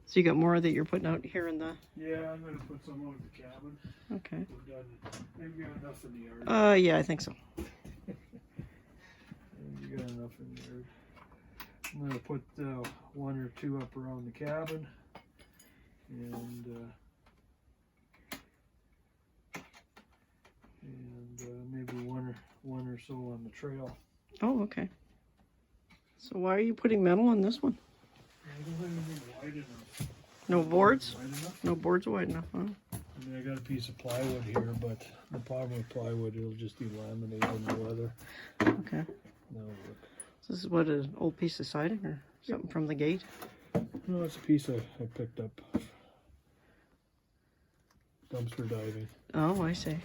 So you got more that you're putting out here in the... Yeah, I'm gonna put some out at the cabin. Okay. We're done. Maybe got enough in the yard. Yeah, I think so. You got enough in the yard. I'm gonna put 1 or 2 up around the cabin, and maybe one or so on the trail. Oh, okay. So why are you putting metal on this one? I don't have anything wide enough. No boards? Wide enough? No boards wide enough, huh? I mean, I got a piece of plywood here, but the problem with plywood, it'll just delaminate in the weather. Okay. That'll work. So this is what, an old piece of siding or something from the gate? No, it's a piece I picked up dumpster diving. Oh, I see.